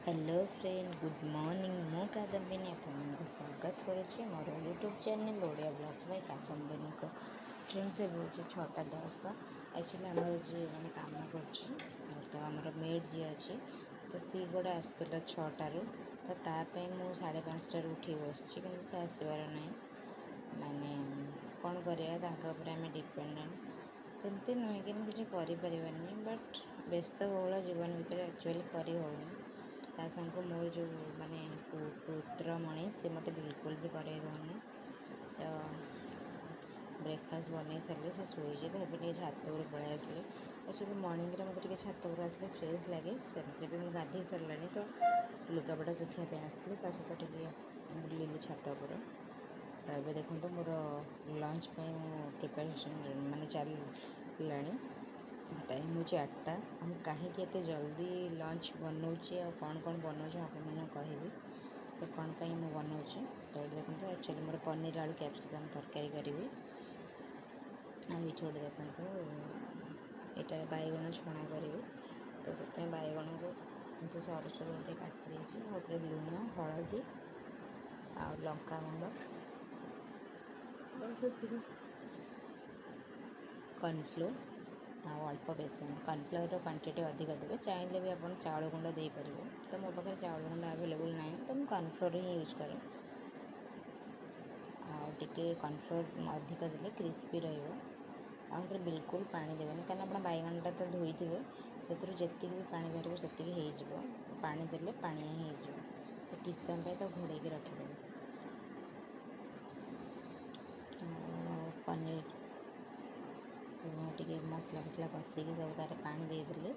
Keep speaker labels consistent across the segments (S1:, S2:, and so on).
S1: Hello friend good morning मु कादम्बिनी आपको स्वागत करुच्ची मोर YouTube channel Odia blogs by Kadambini को फ्रेंड से बहुत 6:10 एक्चुअली आम जी मैंने कम कर तो आमर मेड जी अच्छी तो सी गोटे आसला 6टारू तो तापाई मु 5:30 उठी बस कि आसबार ना माने कौन कर आम डिपेडेंट सेमती नुहे कि किसी करें बट व्यस्त बहुल जीवन भितर एक्चुअली कर ता संग मोर जो माने पुत्रमणि से मत बिल्कुल भी करे दौनी तो ब्रेकफास्ट बन सारे से शुई तो छात पलि आसली एक्चुअली मॉर्निंग रे मतलब छात आसले फ्रेश लगे सेमती भी मुझे गाधे सारा तो लुगापटा सुखापी आसली सहित बुलिली छात पर तो ये देखो मोर लंच प्रिपरेशन माने चलला टाइम हूँ 8टा कहीं जल्दी लंच बनाऊँगी आ कौन कौन बनाऊँ आपने कहबी तो कौन पाई मु बनाऊँगी तो ये देखो एक्चुअली मोर पनीर आलू कैप्सिकम तरकारी करी ये गोटे देखो यहाँ बैगन छणा करी तो से बैगन को सरू सरू काटी लुण हलदी आ लंका गुंड कॉर्नफ्लोर आ अल्प बेसन कॉर्नफ्लोर क्वांटिटी अधिक देवे चाहिए भी आप चाउल गुंड दे पारे तो मो पाखे चाउल गुंड अवेलेबल ना तो मुझे कॉर्नफ्लोर ही यूज करे आगे कॉर्नफ्लोर अधिक देले क्रिस्पी रही बिल्कुल पानी देवेनि कहीं आप बैगनटा तो धोई थे से जी भी पानी बाहर से पानी देले पानी हो तो किस समय तो घोड़े रखिदेवे पनीर टे मसला फसला कषिकी सब तार पानी देदेले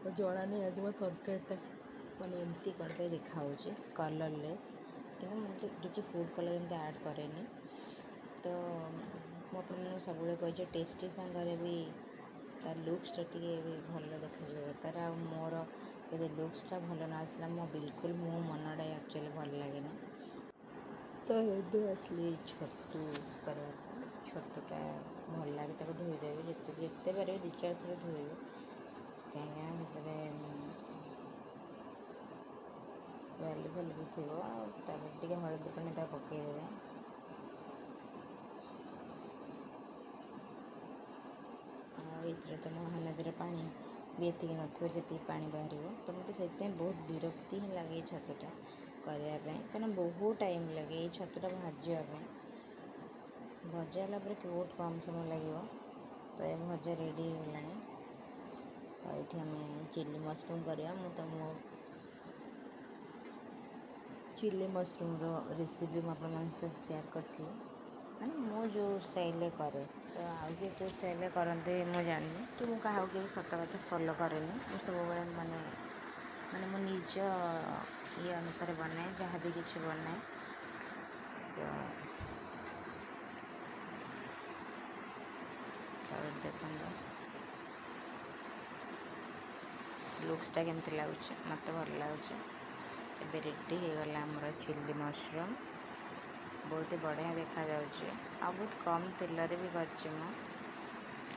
S1: तो जना नहीं आज तरकारीटा मैंने एमती कौन पे देखा कलरलेस कि मुझे किसी फूड कलर एमती ऐड कैनि तो मुझे सब कही टेस्टी सांगे भी तार लुक्सटा टे भल देखा दरकार आ मोर यदि लुक्सटा भल न आसला मो बिल्कुल मो मनटा एक्चुअली भल लगे तो ये आसली छतु करने छतुटा भल लगे धोईदेवी जिते पारे 2-4 थर धोइबे कहीं वाली फल भी थी टे हलदी पानी पकईदे ये तो महानदी पानी भी ये नथो जी पानी बाहर तो मतलब से बहुत विरक्ति ही लगे छतुटा करने कहीं बहुत टाइम लगे ये छतुटा भाजापी भजा पर बहुत कम समय लगे तो ये भजा रेडी होगा तो ये आम चिली मशरूम करवा मो चिली मशरूम रेसिपी मुझे शेयर करी मैंने मो जो स्टाइल करे तो आगे को स्टाइल करते मुझे जानी कि मुझे क्या सत कथा फॉलो करेनि मुझे सब माने माने मो निज ये अनुसार बनाए जहाँ भी किसी बनाए तो देखो लुक्सटा केमती लगुच मत भल लगुच ए रेडी हो गला आमर चिली मशरूम बहुत ही बढ़िया देखा जाउछि आ बहुत कम तेल रे भी करछि मो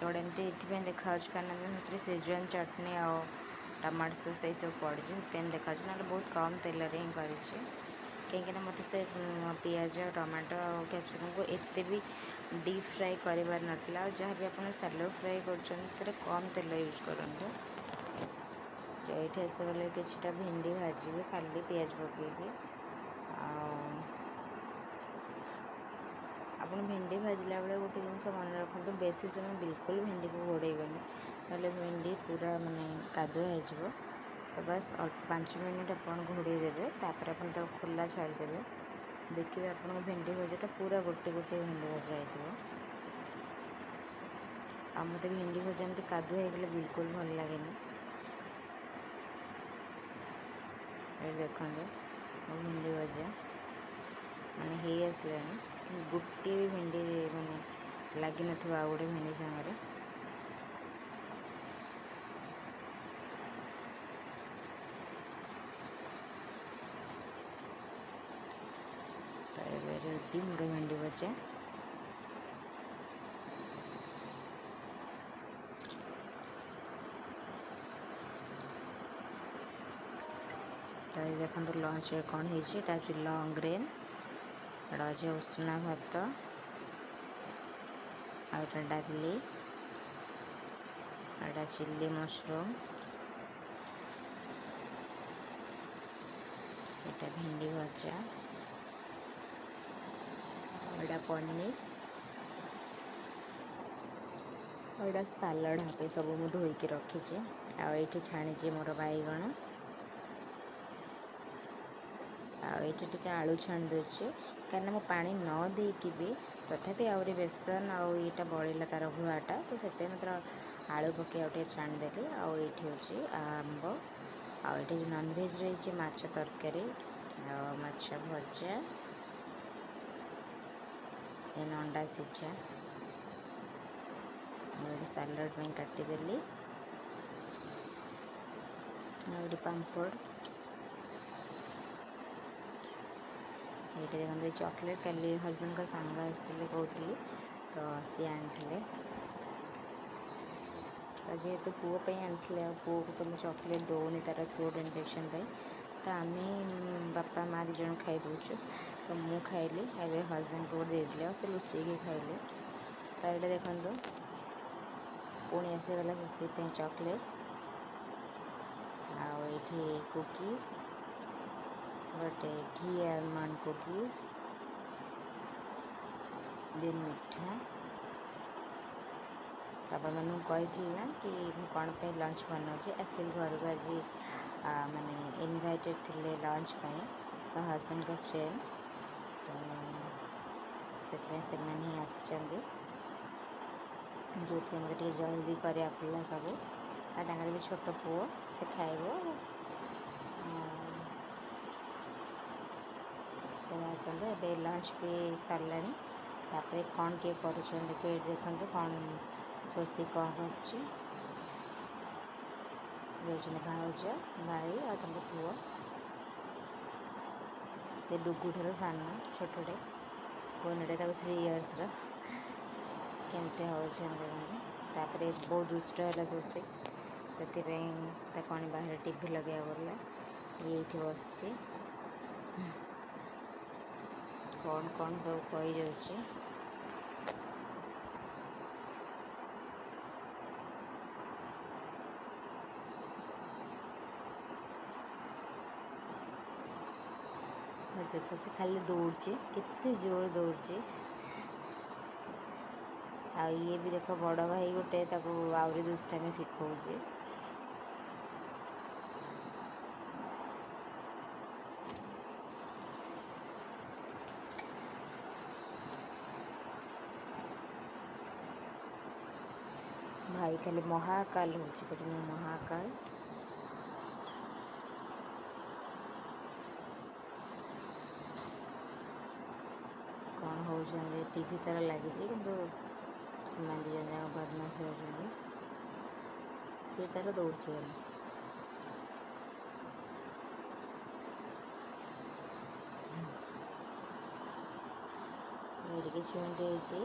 S1: गोटे एमती देखा कारण सेजवान चटनी आ टमाटो सॉस ये सब पड़ी से देखा ना बहुत कम तेल रे ही कहीं मत से पियाज टमाटो कैप्सिकम को एते भी डीप फ्राए करार नाला जहाँ भी आप सैलो फ्राए कर कम तेल यूज करूँ ये आसगले किटा भिंडी भाजी खाली पियाज पकईकि आप भिंडी भाजला बेले गोटे जिन मन रखु बेसी समय बिल्कुल भिंडी को घोड़ेबनी ना भिंडी पूरा माने कादुआ हो तो बस 5 मिनट आप घोड़े देवे तापर आप खुला छाड़ीदेवे देखिए आप भिंडी भजाटा पूरा गोटे गोटे भिंडी भजा हो आ मत भिंडी भजा एमती कादुआ हो बिल्कुल भल लगे देखते मो भिंडी भजा माने हो आसला गोटे भी भिंडी माने लगी न गोटे भिंडी सांगे तो ये रेडी मोर भिंडी भजा ତ ଏଇ ଦେଖନ୍ତୁ ଲଞ୍ଚରେ କ'ଣ ହେଇଛି। ଏଇଟା ହେଉଛି ଲଙ୍ଗ ଗ୍ରେନ୍, ଏଇଟା ହେଉଛି ଉଷୁନା ଭାତ, ଆଉ ଏଇଟା ଡାଲି, ଏଇଟା ଚିଲି ମସରୁମ୍, ଏଇଟା ଭେଣ୍ଡି ଭଜା, ଏଇଟା ପନିର, ଏଇଟା ସାଲାଡ଼ ହାପେ ସବୁ ମୁଁ ଧୋଇକି ରଖିଛି। ଆଉ ଏଇଠି ଛାଣିଛି ମୋର ବାଇଗଣ, ଆଉ ଏଇଠି ଟିକେ ଆଳୁ ଛାଣି ଦେଉଛି କାରଣ ମୁଁ ପାଣି ନ ଦେଇକି ବି ତଥାପି ଆହୁରି ବେସନ ଆଉ ଏଇଟା ବଳିଲା ତା'ର ଗୁଳାଟା, ତ ସେଥିପାଇଁ ମାତ୍ର ଆଳୁ ପକାଇ ଆଉ ଟିକେ ଛାଣିଦେଲି। ଆଉ ଏଇଠି ହେଉଛି ଆମ୍ବ, ଆଉ ଏଇଠି ନନଭେଜ୍ ରହିଛି ମାଛ ତରକାରୀ ଆଉ ମାଛ ଭଜା, ଦେନ୍ ଅଣ୍ଡା ସିଝା, ଆଉ ଏଇଠି ସାଲାଡ଼ ପାଇଁ କାଟିଦେଲି, ଆଉ ଏଇଠି ପାମ୍ପଡ଼। ଏଇଠି ଦେଖନ୍ତୁ ଏଇ ଚକୋଲେଟ୍ କାଲି ହଜବେଣ୍ଡଙ୍କ ସାଙ୍ଗ ଆସିଥିଲେ କହୁଥିଲି, ତ ସିଏ ଆଣିଥିଲେ। ତ ଯେହେତୁ ପୁଅ ପାଇଁ ଆଣିଥିଲେ, ଆଉ ପୁଅକୁ ତ ମୁଁ ଚକୋଲେଟ୍ ଦେଉନି ତା'ର ଥ୍ରୋଟ୍ ଇନଫେକ୍ସନ୍ ପାଇଁ, ତ ଆମେ ବାପା ମା' ଦୁଇ ଜଣ ଖାଇଦେଉଛୁ। ତ ମୁଁ ଖାଇଲି, ଏବେ ହଜବେଣ୍ଡକୁ ଦେଇଥିଲି, ଆଉ ସେ ଲୁଚେଇକି ଖାଇଲେ। ତ ଏଇଟା ଦେଖନ୍ତୁ ପୁଣି ଆସିଗଲା ସ୍ୱସ୍ତିକ ପାଇଁ ଚକୋଲେଟ୍, ଆଉ ଏଇଠି କୁକିଜ୍, ଗୋଟେ ଘି ଆଲମଣ୍ଡ କୁକିଜ୍, ଦେନ୍ ମିଠା। ତାପରେ ମୁଁ କହିଥିଲି ନା କି ମୁଁ କ'ଣ ପାଇଁ ଲଞ୍ଚ ବନାଉଛି। ଆକ୍ଚୁଆଲି ଘରକୁ ଆଜି ମାନେ ଇନଭାଇଟେଡ଼ ଥିଲେ ଲଞ୍ଚ ପାଇଁ, ତ ହଜବେଣ୍ଡଙ୍କ ଫ୍ରେଣ୍ଡ, ତ ସେଥିପାଇଁ ସେମାନେ ହିଁ ଆସିଛନ୍ତି, ଯେଉଁଥିପାଇଁ ମୋତେ ଟିକେ ଜଲ୍ଦି କରିବାକୁ ପଡ଼ିଲା ସବୁ। ଆଉ ତାଙ୍କର ବି ଛୋଟ ପୁଅ, ସେ ଖାଇବ। ତେବେ ଆସନ୍ତୁ, ଏବେ ଲଞ୍ଚ ବି ସରିଲାଣି। ତାପରେ କ'ଣ କିଏ କରୁଛନ୍ତି କି ଏଇଠି ଦେଖନ୍ତୁ କ'ଣ ସ୍ୱସ୍ତିକ କ'ଣ କରୁଛି। ହେଉଛନ୍ତି ଭାଉଜ, ଭାଇ ଆଉ ତାଙ୍କ ପୁଅ। ସେ ଡୁଗୁଠାରୁ ସାନ, ଛୋଟଟେ କୁହନିଟେ, ତାକୁ 3 ଇୟର୍ସର। କେମିତି ହେଉଛନ୍ତି ଦେଖନ୍ତୁ। ତାପରେ ବହୁତ ଦୁଷ୍ଟ ହେଲା ସ୍ୱସ୍ତିକ, ସେଥିପାଇଁ ତାକୁ କ'ଣ ବାହାରେ ଟିଭି ଲଗାଇବାକୁ ପଡ଼ିଲା। ଏଇଠି ବସିଛି, କ'ଣ ସବୁ କହିଯାଉଛି। ଦେଖୁଛି ଖାଲି ଦୌଡ଼ୁଛି, କେତେ ଜୋର ଦୌଡ଼ୁଛି। ଆଉ ଇଏ ବି ଦେଖ ବଡ଼ ଭାଇ ଗୋଟେ, ତାକୁ ଆହୁରି ଦୁଷ୍ଟାମି ଶିଖଉଛି। ଭାଇ ଖାଲି ମହାକାଲ ହେଉଛି, କହୁଛି ମୁଁ ମହାକାଲ। କ'ଣ ହେଉଛନ୍ତି, ଟିଭି ତା'ର ଲାଗିଛି, କିନ୍ତୁ ସେମାନେ ଦୁଇ ଜଣ ଯାକ ବଦମାସି ହେଉଛନ୍ତି। ସିଏ ତା'ର ଦୌଡ଼ୁଛି ଗଲି। ଏଇଠି କିଛି ମିନିଟ୍ ହେଇଛି।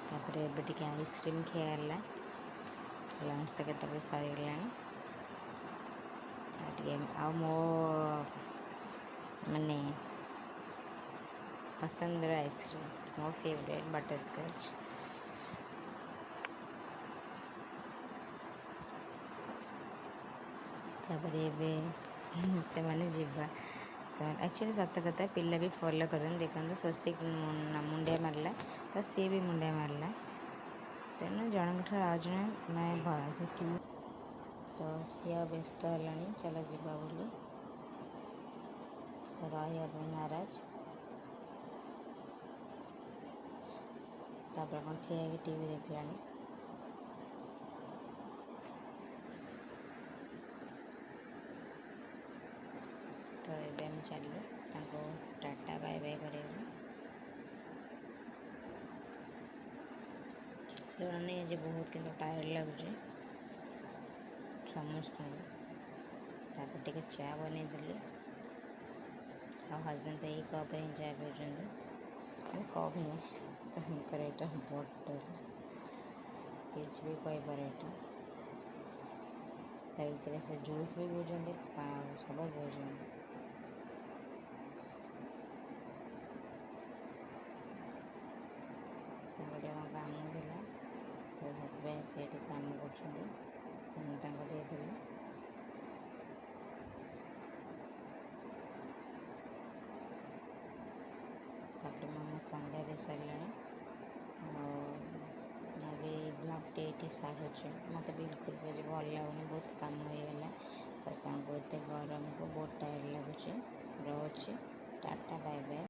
S1: ତାପରେ ଏବେ ଟିକେ ଆଇସ୍କ୍ରିମ୍ ଖିଆ ହେଲା। ଲଞ୍ଚ ତ କେତେବେଳେ ସରିଗଲାଣି। ଆଉ ଟିକେ ଆଉ ମୋ ମାନେ ପସନ୍ଦର ଆଇସ୍କ୍ରିମ୍, ମୋ ଫେଭରେଟ୍ ବଟରସ୍କଚ୍। ତାପରେ ଏବେ ସେମାନେ ଯିବା, ସେମାନେ ଆକ୍ଚୁଆଲି ସତ କଥା ପିଲା ବି ଫଲୋ କରନ୍ତି। ଦେଖନ୍ତୁ ସ୍ୱସ୍ତିକ ମୁଣ୍ଡିଆ ମାରିଲା, ତ ସିଏ ବି ମୁଣ୍ଡିଆ ମାରିଲା। ତେଣୁ ଜଣଙ୍କଠାରୁ ଆଉ ଜଣେ ମାନେ ଭୟ ଶିଖିବ। ତ ସିଏ ଆଉ ବ୍ୟସ୍ତ ହେଲାଣି ଚାଲ ଯିବା ବୋଲି, ରହିବା ପାଇଁ ନାରାଜ। ତାପରେ କ'ଣ ଠିଆ ହେଇକି ଟିଭି ଦେଖିଲାଣି। ତ ଏବେ ଆମେ ଚାଲିଲୁ ତାଙ୍କୁ ଟାଟା ବାଏ ବାଏ କରିବାକୁ। ଜଣେ ଆଜି ବହୁତ କିନ୍ତୁ ଟାୟାର୍ଡ଼ ଲାଗୁଛି ସମସ୍ତଙ୍କୁ। ତାପରେ ଟିକେ ଚା ବନେଇଦେଲି, ଆଉ ହଜବେଣ୍ଡ ତ ଏଇ କପ୍ରେ ହିଁ ଚା ପିଉଛନ୍ତି, ମାନେ କପ୍ ନୁହେଁ ତାଙ୍କର ଏଇଟା ବଟଲ୍ କିଛି ବି କହିପାରେ ଏଇଟା। ତା ଭିତରେ ସେ ଜୁସ୍ ବି ପିଉଛନ୍ତି, ସବୁ ପିଉଛନ୍ତି। ତାଙ୍କର ଟିକେ କ'ଣ କାମ ଥିଲା ତ ସେଥିପାଇଁ ସେ ଏଠି କାମ କରୁଛନ୍ତି, ତ ମୁଁ ତାଙ୍କୁ ଦେଇଦେଲି। ତାପରେ ମାମା ସନ୍ଧ୍ୟା ଦେଇ ସାରିଲାଣି। ଆଉ ମୁଁ ବି ବ୍ଲଗ୍ଟି ଏଇଠି ସାରୁଛି। ମୋତେ ବିଲକୁଲ ବି ଭଲ ଲାଗୁନି, ବହୁତ କାମ ହେଇଗଲା ତା ସାଙ୍ଗକୁ ଏତେ ଗରମକୁ ବହୁତ ଟାୟାର୍ଡ଼ ଲାଗୁଛି। ରହୁଛି, ଟାଟା ବାଏ ବାଏ।